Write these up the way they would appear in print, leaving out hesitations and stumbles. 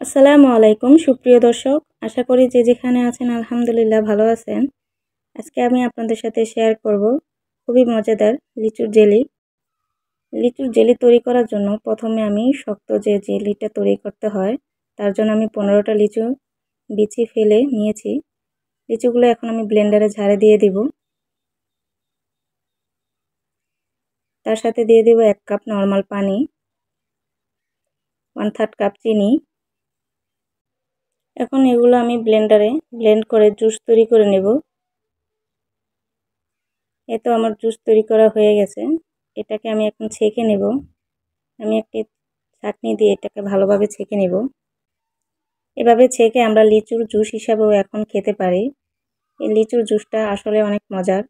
আসসালামু আলাইকুম সুপ্রিয় দর্শক, আশা করি যে যেখানে আছেন আলহামদুলিল্লাহ ভালো আছেন। আজকে আমি আপনাদের সাথে শেয়ার করব খুবই মজাদার লিচুর জেলি। লিচুর জেলি তৈরি করার জন্য প্রথমে আমি শক্ত যে জেলিটা তৈরি করতে হয় তার জন্য আমি 15টা লিচু বিচি ফেলে নিয়েছি। লিচুগুলো এখন আমি ব্লেন্ডারে ঝাড়ে দিয়ে দিব। তার সাথে দিয়ে দিব 1 কাপ নরমাল পানি, 1/3 কাপ চিনি। এখন এগুলো আমি ব্লেন্ডারে ব্লেন্ড করে জুস তৈরি করে নেব। এই তো আমার জুস তৈরি করা হয়ে গেছে। এটাকে আমি এখন ছেঁকে নেব। আমি একটি ছাঁকনি দিয়ে এটাকে ভালোভাবে ছেঁকে নেব। এভাবে ছেঁকে আমরা লিচুর জুস হিসাবেও এখন খেতে পারি। এই লিচুর জুসটা আসলে অনেক মজার।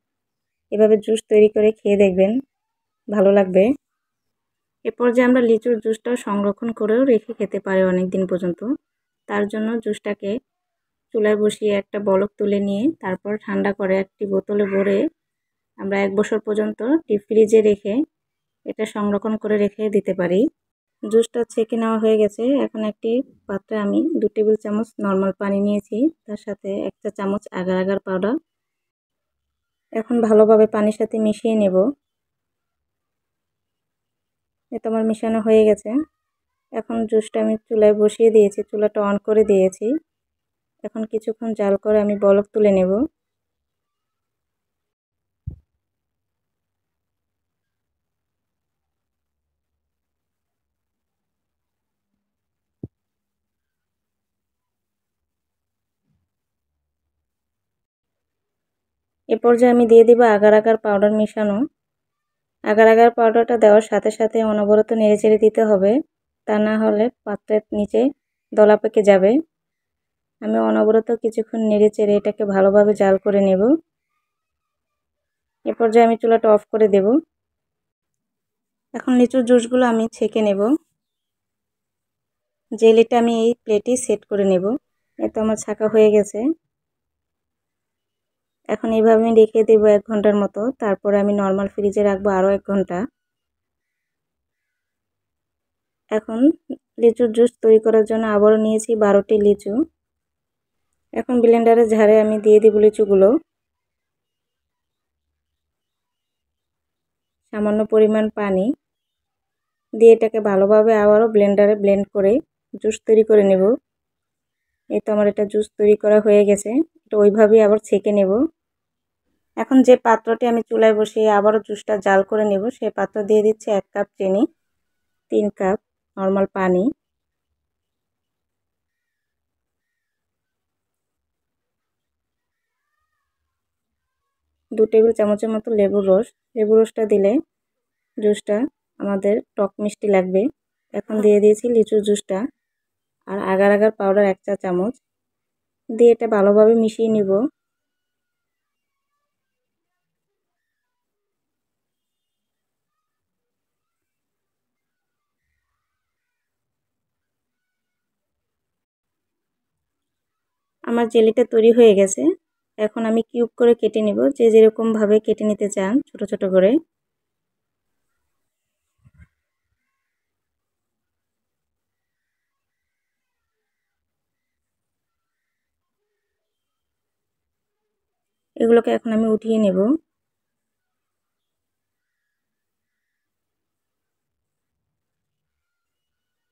এভাবে জুস তৈরি করে খেয়ে দেখবেন, ভালো লাগবে। এরপর যে আমরা লিচুর জুসটা সংরক্ষণ করেও রেখে খেতে পারি অনেক দিন পর্যন্ত। তার জন্য জুসটাকে চুলায় বসিয়ে একটা বলক তুলে নিয়ে তারপর ঠান্ডা করে একটি বোতলে ভরে আমরা 1 বছর পর্যন্ত ডিপ ফ্রিজে রেখে এটা সংরক্ষণ করে রেখে দিতে পারি। জুসটা ছেঁকে নেওয়া হয়ে গেছে। এখন একটি পাত্রে আমি 2 টেবিল চামচ নরমাল পানি নিয়েছি, তার সাথে 1 চা চামচ আগার আগার পাউডার। এখন ভালোভাবে পানির সাথে মিশিয়ে নেব। এটা আমার মিশানো হয়ে গেছে। এখন জুসটা আমি চুলায় বসিয়ে দিয়েছি, চুলাটা অন করে দিয়েছি। এখন কিছুক্ষণ জাল করে আমি বলক তুলে নেব। এ পর্যায়ে আমি দিয়ে দিব আগার আগার পাউডার মিশানো। আগার আগার পাউডারটা দেওয়ার সাথে সাথে অনবরত নেড়েচেড়ে দিতে হবে, তা না হলে পাত্রের নিচে দলা পেকে যাবে। আমি অনবরত কিছুক্ষণ নেড়েচেড়ে এটাকে ভালোভাবে জাল করে নেব। এ পর্যায়ে আমি চুলাটা অফ করে দেব। এখন লিচুর জুসগুলো আমি ছেঁকে নেব। জেলিটা আমি এই প্লেটে সেট করে নেব। এতো আমার ছাঁকা হয়ে গেছে। এখন এইভাবে আমি রেখে দেব 1 ঘন্টার মতো। তারপরে আমি নর্মাল ফ্রিজে রাখবো আরও 1 ঘন্টা। এখন লিচুর জুস তৈরি করার জন্য আবারও নিয়েছি 12টি লিচু। এখন ব্লেন্ডারে ঝাড়ে আমি দিয়ে দেব লিচুগুলো। সামান্য পরিমাণ পানি দিয়ে এটাকে ভালোভাবে আবারও ব্লেন্ডারে ব্লেন্ড করে জুস তৈরি করে নেব। এই তো আমার এটা জুস তৈরি করা হয়ে গেছে। এটা ওইভাবেই আবার ছেঁকে নেব। এখন যে পাত্রটি আমি চুলায় বসিয়ে আবারও জুসটা জাল করে নেব, সেই পাত্র দিয়ে দিচ্ছি 1 কাপ চিনি, 3 কাপ নরমাল পানি, 2 টেবিল চামচের মতো লেবুর রস। লেবুর রসটা দিলে জুসটা আমাদের টক মিষ্টি লাগবে। এখন দিয়ে দিয়েছি লিচুর জুসটা আর আগার আগার পাউডার 1 চা চামচ দিয়ে এটা ভালোভাবে মিশিয়ে নিব। আমার জেলিটা তৈরি হয়ে গেছে। এখন আমি কিউব করে কেটে নিব, যে যেরকম ভাবে কেটে নিতে চান ছোট ছোট করে। এগুলোকে এখন আমি উঠিয়ে নেব।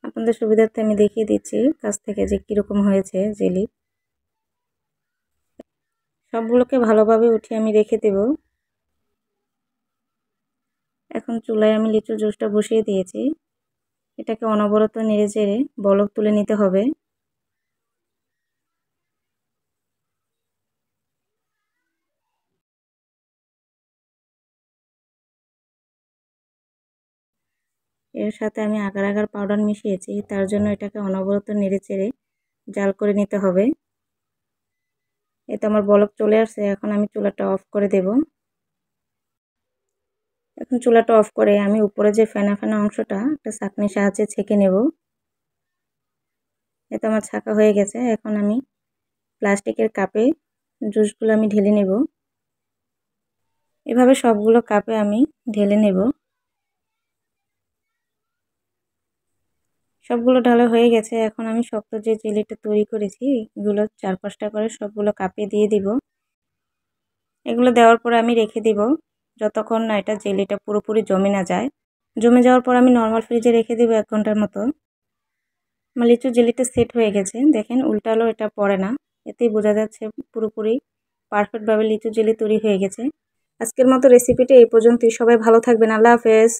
আপনাদের সুবিধার্থে আমি দেখিয়ে দিচ্ছি কাছ থেকে যে কীরকম হয়েছে জেলি। সবগুলোকে ভালোভাবে উঠিয়ে আমি রেখে দেব। এখন চুলায় আমি লিচুর জুসটা বসিয়ে দিয়েছি। এটাকে অনবরত নেড়ে চেড়ে বলক তুলে নিতে হবে। এর সাথে আমি আগার আগার পাউডার মিশিয়েছি, তার জন্য এটাকে অনবরত নেড়ে চেড়ে জাল করে নিতে হবে। এতে আমার বলক চলে আসছে। এখন আমি চুলাটা অফ করে দেব। এখন চুলাটা অফ করে আমি উপরে যে ফেনা ফেনা অংশটা একটা ছাঁকনির সাহায্যে ছেঁকে নেব। এতে আমার ছাঁকা হয়ে গেছে। এখন আমি প্লাস্টিকের কাপে জুসগুলো আমি ঢেলে নেব। এভাবে সবগুলো কাপে আমি ঢেলে নেব। সবগুলো ঢালা হয়ে গেছে। এখন আমি শক্ত যে জেলিটা তৈরি করেছি এগুলো 4-5টা করে সবগুলো কাপে দিয়ে দিব। এগুলো দেওয়ার পর আমি রেখে দিব যতক্ষণ না এটা জেলিটা পুরোপুরি জমে না যায়। জমে যাওয়ার পর আমি নর্মাল ফ্রিজে রেখে দিব 1 ঘন্টার মতো। আমার লিচু জেলিটা সেট হয়ে গেছে। দেখেন উল্টালেও এটা পড়ে না। এতেই বোঝা যাচ্ছে পুরোপুরি পারফেক্টভাবে লিচু জেলি তৈরি হয়ে গেছে। আজকের মতো রেসিপিটা এই পর্যন্তই। সবাই ভালো থাকবেন। আল্লাহ হাফেজ।